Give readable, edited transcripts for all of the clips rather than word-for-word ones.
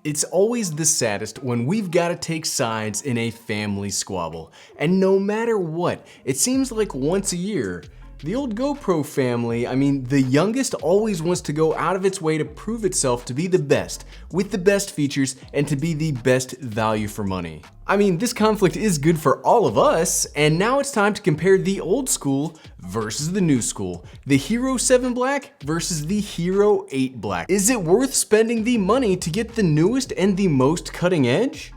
It's always the saddest when we've got to take sides in a family squabble. And no matter what, it seems like once a year, the old GoPro family, the youngest always wants to go out of its way to prove itself to be the best, with the best features, and to be the best value for money. This conflict is good for all of us, and now it's time to compare the old school versus the new school. The Hero 7 Black versus the Hero 8 Black. Is it worth spending the money to get the newest and the most cutting edge?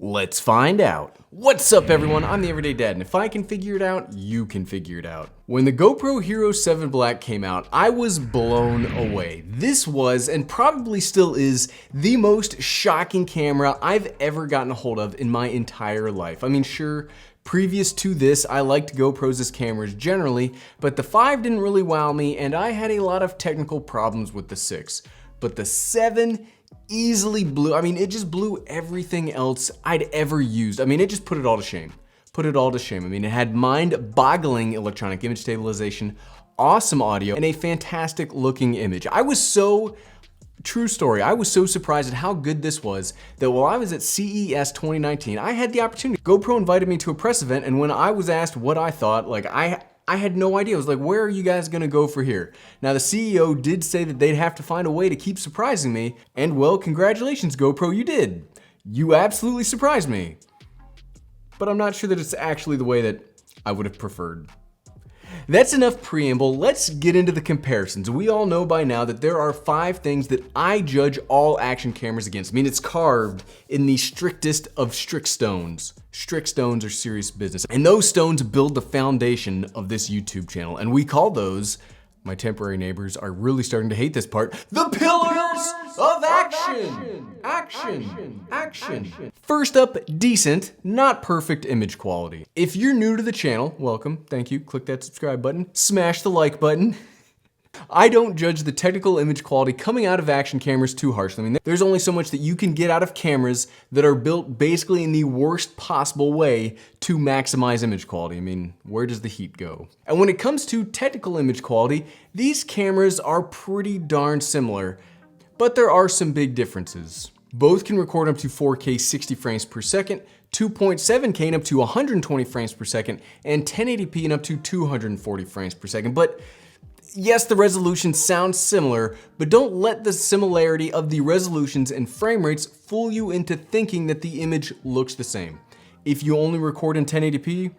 Let's find out. What's up everyone, I'm the Everyday Dad, and if I can figure it out, you can figure it out. When the GoPro Hero 7 Black came out, I was blown away. This was, and probably still is, the most shocking camera I've ever gotten a hold of in my entire life. Sure, previous to this, I liked GoPros as cameras generally, but the 5 didn't really wow me, and I had a lot of technical problems with the 6. But the 7 easily blew, it just blew everything else I'd ever used. It just put it all to shame. It had mind-boggling electronic image stabilization, awesome audio, and a fantastic looking image. True story, I was so surprised at how good this was that while I was at CES 2019, I had the opportunity. GoPro invited me to a press event, and when I was asked what I thought, I had no idea. I was like, where are you guys gonna go for here? Now the CEO did say that they'd have to find a way to keep surprising me, and well, congratulations GoPro, you did. You absolutely surprised me. But I'm not sure that it's actually the way that I would have preferred. That's enough preamble, let's get into the comparisons. We all know by now that there are 5 things that I judge all action cameras against. It's carved in the strictest of strict stones. Strict stones are serious business. And those stones build the foundation of this YouTube channel. And we call those, my temporary neighbors are really starting to hate this part, the pillars of action. Action. First up, decent, not perfect image quality. If you're new to the channel, welcome, thank you, click that subscribe button, smash the like button. I don't judge the technical image quality coming out of action cameras too harshly. There's only so much that you can get out of cameras that are built basically in the worst possible way to maximize image quality. Where does the heat go? And when it comes to technical image quality, these cameras are pretty darn similar, but there are some big differences. Both can record up to 4K 60 frames per second, 2.7K and up to 120 frames per second, and 1080p and up to 240 frames per second. But yes, the resolution sounds similar, but don't let the similarity of the resolutions and frame rates fool you into thinking that the image looks the same. If you only record in 1080p,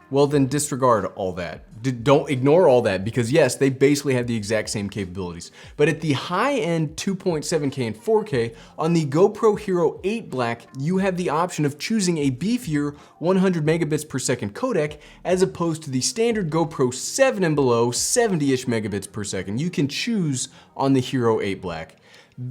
well then disregard all that. Don't ignore all that because yes, they basically have the exact same capabilities. But at the high end 2.7K and 4K, on the GoPro Hero 8 Black, you have the option of choosing a beefier 100 megabits per second codec as opposed to the standard GoPro 7 and below 70-ish megabits per second. You can choose on the Hero 8 Black.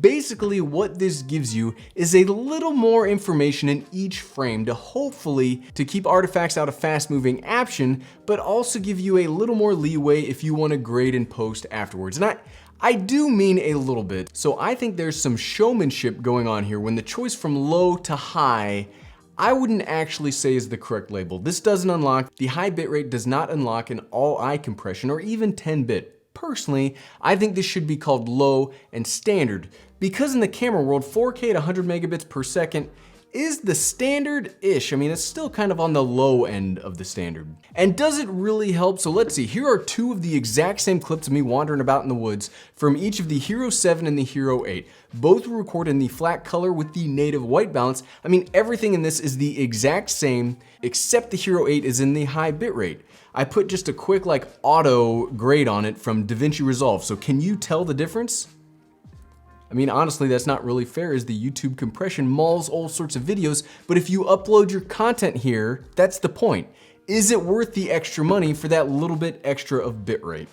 Basically, what this gives you is a little more information in each frame to hopefully to keep artifacts out of fast-moving action, but also give you a little more leeway if you want to grade and post afterwards. And I do mean a little bit. So I think there's some showmanship going on here when the choice from low to high I wouldn't actually say is the correct label. This doesn't unlock, the high bitrate does not unlock an all-eye compression or even 10-bit. Personally, I think this should be called low and standard because in the camera world, 4K at 100 megabits per second is the standard-ish. It's still kind of on the low end of the standard. And does it really help? So let's see, here are 2 of the exact same clips of me wandering about in the woods from each of the Hero 7 and the Hero 8. Both were recorded in the flat color with the native white balance. Everything in this is the exact same, except the Hero 8 is in the high bitrate. I put just a quick auto grade on it from DaVinci Resolve, so can you tell the difference? Honestly, that's not really fair as the YouTube compression mauls all sorts of videos, but if you upload your content here, that's the point. Is it worth the extra money for that little bit extra of bitrate?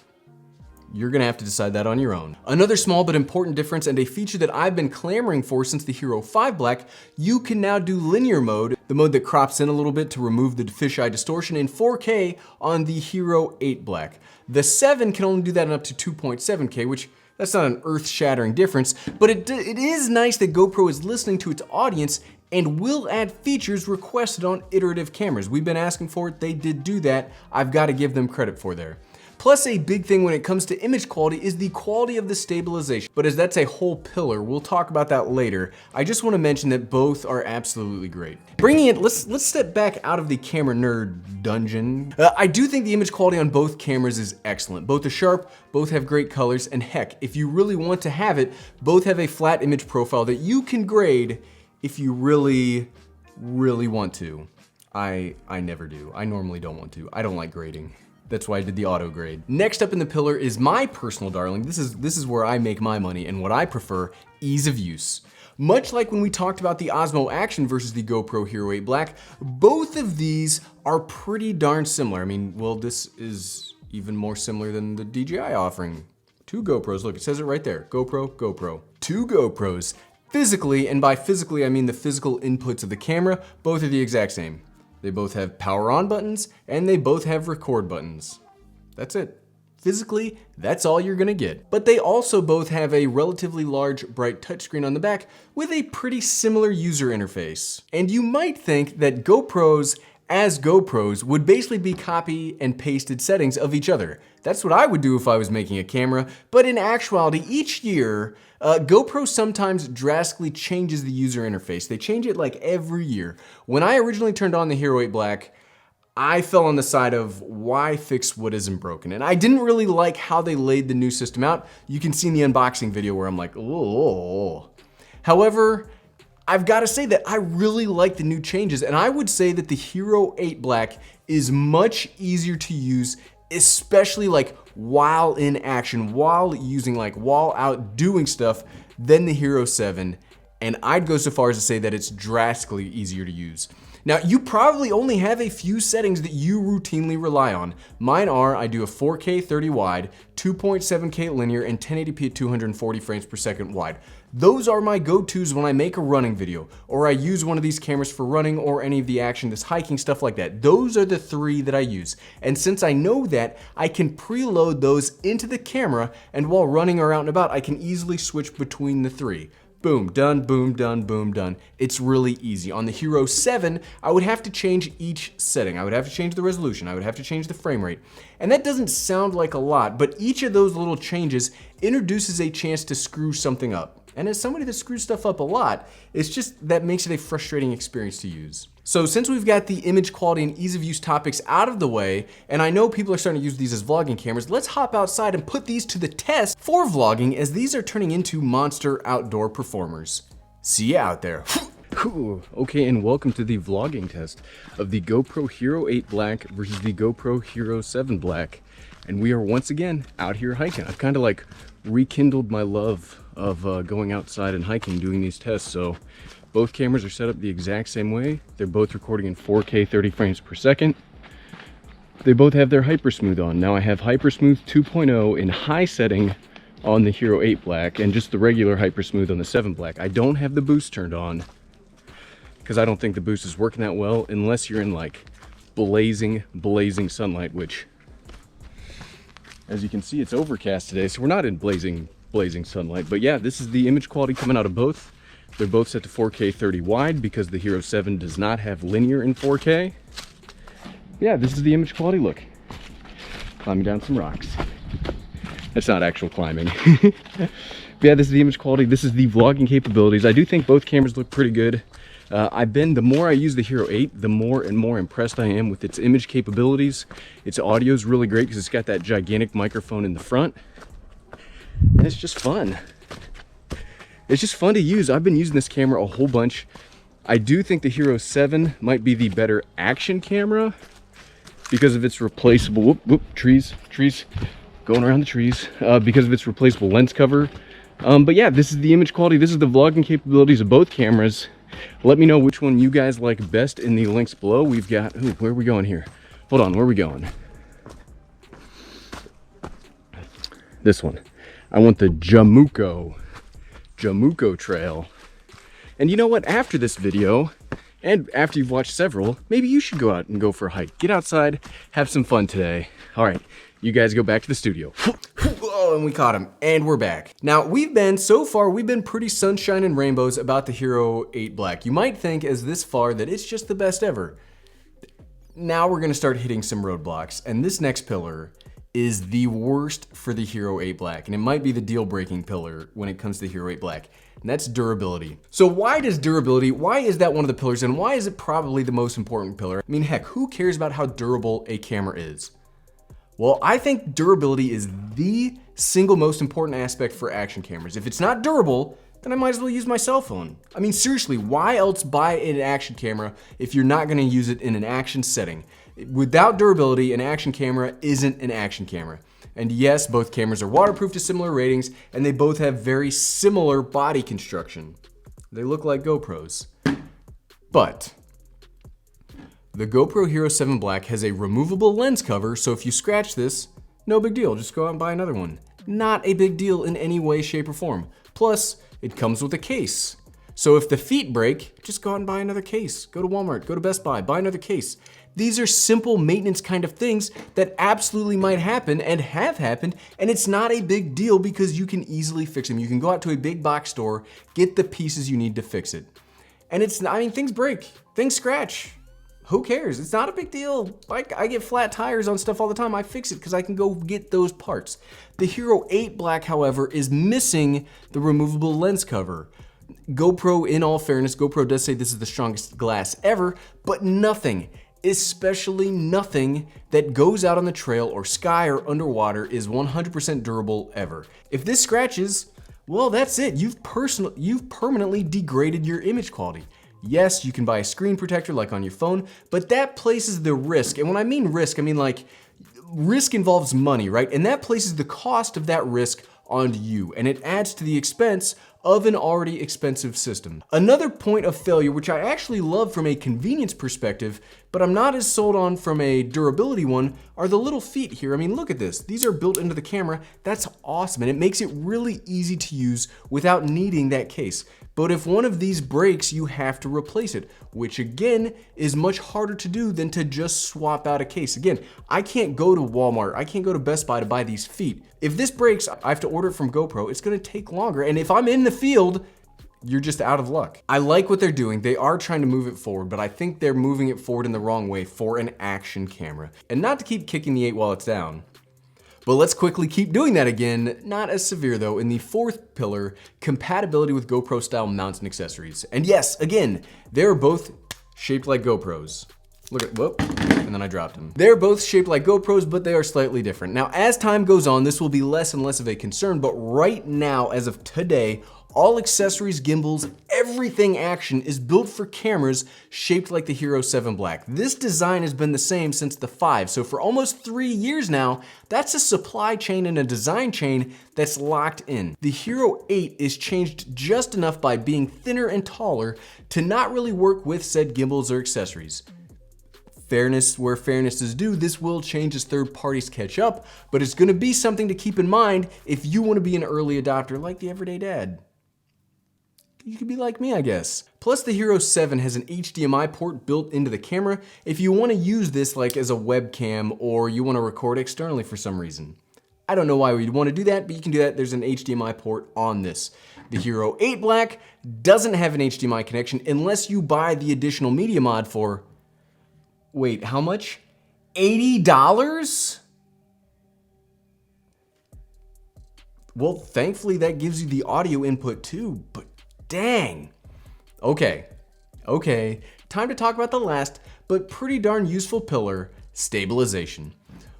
You're gonna have to decide that on your own. Another small but important difference and a feature that I've been clamoring for since the Hero 5 Black, you can now do linear mode, the mode that crops in a little bit to remove the fisheye distortion in 4K on the Hero 8 Black. The 7 can only do that in up to 2.7K, which that's not an earth-shattering difference, but it is nice that GoPro is listening to its audience and will add features requested on iterative cameras. We've been asking for it, they did do that. I've got to give them credit for there. Plus, a big thing when it comes to image quality is the quality of the stabilization. But as that's a whole pillar, we'll talk about that later. I just want to mention that both are absolutely great. Bringing it, let's step back out of the camera nerd dungeon. I do think the image quality on both cameras is excellent. Both are sharp, both have great colors, and heck, if you really want to have it, both have a flat image profile that you can grade if you really want to. I never do. I normally don't want to. I don't like grading. That's why I did the auto grade. Next up in the pillar is my personal darling. This is where I make my money and what I prefer, ease of use. Much like when we talked about the Osmo Action versus the GoPro Hero 8 Black, both of these are pretty darn similar. I mean, well, this is even more similar than the DJI offering. 2 GoPros, look, it says it right there. GoPro. 2 GoPros. Physically, and by physically I mean the physical inputs of the camera, both are the exact same. They both have power on buttons, and they both have record buttons. That's it. Physically, that's all you're gonna get. But they also both have a relatively large, bright touchscreen on the back with a pretty similar user interface. And you might think that GoPros as GoPros would basically be copy and pasted settings of each other. That's what I would do if I was making a camera, but in actuality, each year, GoPro sometimes drastically changes the user interface. They change it like every year. When I originally turned on the Hero 8 Black, I fell on the side of why fix what isn't broken. And I didn't really like how they laid the new system out. You can see in the unboxing video where I'm like, oh. However, I've got to say that I really like the new changes, and I would say that the Hero 8 Black is much easier to use, especially like while in action, while out doing stuff, than the Hero 7. And I'd go so far as to say that it's drastically easier to use. Now, you probably only have a few settings that you routinely rely on. Mine are, I do a 4K 30 wide, 2.7K linear, and 1080p at 240 frames per second wide. Those are my go-tos when I make a running video, or I use one of these cameras for running, or any of the action, this hiking, stuff like that. Those are the 3 that I use. And since I know that, I can preload those into the camera, and while running or out and about, I can easily switch between the 3. Boom, done, boom, done, boom, done. It's really easy. On the Hero 7, I would have to change each setting. I would have to change the resolution. I would have to change the frame rate. And that doesn't sound like a lot, but each of those little changes introduces a chance to screw something up. And as somebody that screws stuff up a lot, it's just that makes it a frustrating experience to use. So since we've got the image quality and ease of use topics out of the way, and I know people are starting to use these as vlogging cameras, let's hop outside and put these to the test for vlogging, as these are turning into monster outdoor performers. See ya out there. Okay, and welcome to the vlogging test of the GoPro Hero 8 Black versus the GoPro Hero 7 Black. And we are once again out here hiking. I've kind of like rekindled my love of going outside and hiking, doing these tests. So both cameras are set up the exact same way. They're both recording in 4K 30 frames per second. They both have their Hypersmooth on. Now I have Hypersmooth 2.0 in high setting on the Hero 8 Black and just the regular Hypersmooth on the 7 Black. I don't have the boost turned on because I don't think the boost is working that well unless you're in like blazing sunlight, which as you can see, it's overcast today, so we're not in blazing sunlight. But yeah, this is the image quality coming out of both. They're both set to 4K 30 wide because the Hero 7 does not have linear in 4K. Yeah, this is the image quality. Look, climbing down some rocks. That's not actual climbing. But yeah, this is the image quality. This is the vlogging capabilities. I do think both cameras look pretty good. The more I use the Hero 8, the more and more impressed I am with its image capabilities. Its audio is really great because it's got that gigantic microphone in the front. And it's just fun. It's just fun to use. I've been using this camera a whole bunch. I do think the Hero 7 might be the better action camera because of its replaceable, trees, going around the trees, because of its replaceable lens cover. But yeah, this is the image quality. This is the vlogging capabilities of both cameras. Let me know which one you guys like best in the links below. We've got, where are we going here? Hold on, where are we going? This one. I want the Jamuco Trail. And you know what? After this video, and after you've watched several, maybe you should go out and go for a hike. Get outside, have some fun today. All right, you guys go back to the studio. Oh, and we caught him, and we're back. Now, so far, we've been pretty sunshine and rainbows about the Hero 8 Black. You might think as this far that it's just the best ever. Now we're gonna start hitting some roadblocks, and this next pillar is the worst for the Hero 8 Black, and it might be the deal-breaking pillar when it comes to the Hero 8 Black, and that's durability. So why is that one of the pillars, and why is it probably the most important pillar? I mean, heck, who cares about how durable a camera is? Well, I think durability is the single most important aspect for action cameras. If it's not durable, then I might as well use my cell phone. I mean, seriously, why else buy an action camera if you're not gonna use it in an action setting? Without durability, an action camera isn't an action camera. And yes, both cameras are waterproof to similar ratings, and they both have very similar body construction. They look like GoPros. But the GoPro Hero 7 Black has a removable lens cover, so if you scratch this, no big deal, just go out and buy another one. Not a big deal in any way, shape, or form. Plus, it comes with a case. So if the feet break, just go out and buy another case. Go to Walmart, go to Best Buy, buy another case. These are simple maintenance kind of things that absolutely might happen and have happened, and it's not a big deal because you can easily fix them. You can go out to a big box store, get the pieces you need to fix it. And things break, things scratch. Who cares? It's not a big deal. Like, I get flat tires on stuff all the time. I fix it because I can go get those parts. The Hero 8 Black, however, is missing the removable lens cover. GoPro, in all fairness, GoPro does say this is the strongest glass ever, but nothing, especially nothing that goes out on the trail or sky or underwater is 100% durable ever. If this scratches, well, that's it. You've permanently degraded your image quality. Yes, you can buy a screen protector like on your phone, but that places the risk. And when I mean risk, I mean like risk involves money, right? And that places the cost of that risk onto you, and it adds to the expense of an already expensive system. Another point of failure, which I actually love from a convenience perspective, but I'm not as sold on from a durability one, are the little feet here. I mean, look at this. These are built into the camera. That's awesome, and it makes it really easy to use without needing that case. But if one of these breaks, you have to replace it, which again is much harder to do than to just swap out a case. Again, I can't go to Walmart, I can't go to Best Buy to buy these feet. If this breaks, I have to order it from GoPro. It's gonna take longer, and if I'm in the field, you're just out of luck. I like what they're doing. They are trying to move it forward, but I think they're moving it forward in the wrong way for an action camera. And not to keep kicking the 8 while it's down, but let's quickly keep doing that again. Not as severe though. In the fourth pillar, compatibility with GoPro style mounts and accessories. And yes, again, they're both shaped like GoPros. Look at, whoop, and then I dropped them. They're both shaped like GoPros, but they are slightly different. Now, as time goes on, this will be less and less of a concern, but right now, as of today, all accessories, gimbals, everything action is built for cameras shaped like the Hero 7 Black. This design has been the same since the 5, so for almost 3 years now, that's a supply chain and a design chain that's locked in. The Hero 8 is changed just enough by being thinner and taller to not really work with said gimbals or accessories. Fairness where fairness is due, this will change as third parties catch up, but it's gonna be something to keep in mind if you wanna be an early adopter like the everyday dad. You could be like me, I guess. Plus, the Hero 7 has an HDMI port built into the camera if you want to use this like as a webcam or you want to record externally for some reason. I don't know why we'd want to do that, but you can do that. There's an HDMI port on this. The Hero 8 Black doesn't have an HDMI connection unless you buy the additional media mod for, wait, how much? $80? Well, thankfully that gives you the audio input too, but dang. Okay, time to talk about the last, but pretty darn useful pillar, stabilization.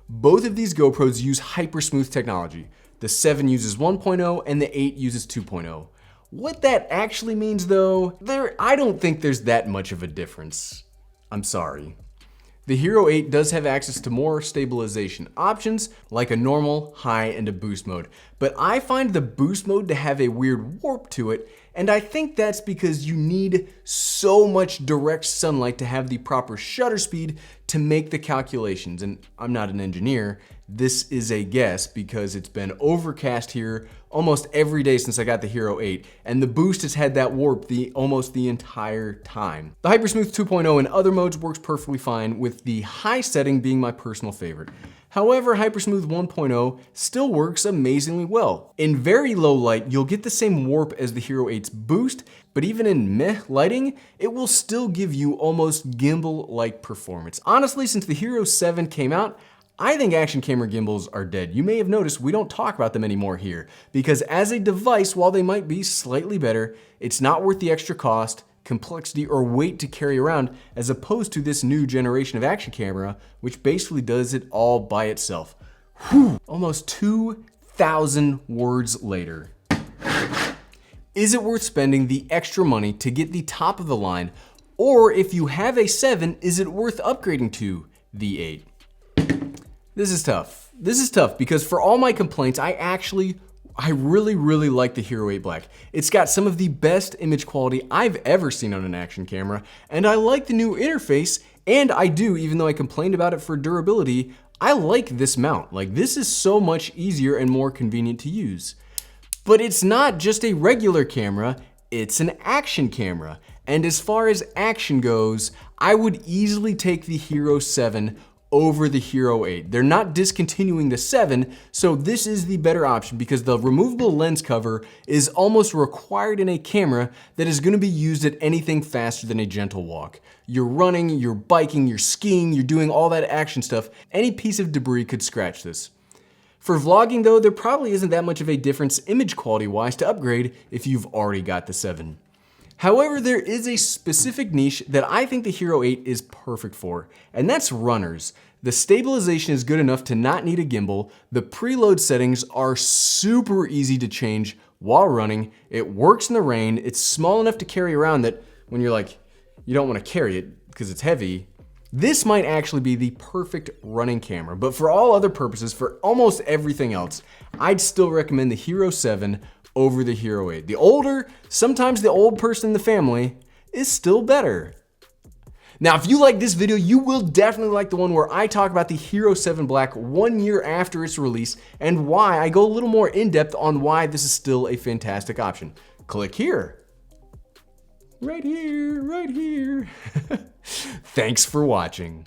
Both of these GoPros use hypersmooth technology. The 7 uses 1.0 and the 8 uses 2.0. What that actually means though, I don't think there's that much of a difference. I'm sorry. The Hero 8 does have access to more stabilization options, like a normal, high, and a boost mode. But I find the boost mode to have a weird warp to it, and I think that's because you need so much direct sunlight to have the proper shutter speed to make the calculations. And I'm not an engineer, this is a guess because it's been overcast here almost every day since I got the Hero 8, and the boost has had that warp almost the entire time. The Hypersmooth 2.0 in other modes works perfectly fine, with the high setting being my personal favorite. However, Hypersmooth 1.0 still works amazingly well. In very low light, you'll get the same warp as the Hero 8's boost, but even in meh lighting, it will still give you almost gimbal-like performance. Honestly, since the Hero 7 came out, I think action camera gimbals are dead. You may have noticed we don't talk about them anymore here, because as a device, while they might be slightly better, it's not worth the extra cost, complexity, or weight to carry around, as opposed to this new generation of action camera, which basically does it all by itself. Whew. Almost 2,000 words later. Is it worth spending the extra money to get the top of the line? Or if you have a 7, is it worth upgrading to the 8? This is tough. This is tough because for all my complaints, I really like the Hero 8 Black. It's got some of the best image quality I've ever seen on an action camera, and I like the new interface, and I do, even though I complained about it for durability, I like this mount. Like, this is so much easier and more convenient to use. But it's not just a regular camera, it's an action camera. And as far as action goes, I would easily take the Hero 7 over the Hero 8. They're not discontinuing the 7, so this is the better option because the removable lens cover is almost required in a camera that is going to be used at anything faster than a gentle walk. You're running, you're biking, you're skiing, you're doing all that action stuff. Any piece of debris could scratch this. For vlogging though, there probably isn't that much of a difference image quality wise to upgrade if you've already got the 7. However, there is a specific niche that I think the Hero 8 is perfect for, and that's runners. The stabilization is good enough to not need a gimbal, the preload settings are super easy to change while running, it works in the rain, it's small enough to carry around that when you're like, you don't want to carry it because it's heavy, this might actually be the perfect running camera. But for all other purposes, for almost everything else, I'd still recommend the Hero 7 over the Hero 8. The older, sometimes the old person in the family, is still better. Now, if you like this video, you will definitely like the one where I talk about the Hero 7 Black 1 year after its release and why I go a little more in depth on why this is still a fantastic option. Click here. Right here, right here. Thanks for watching.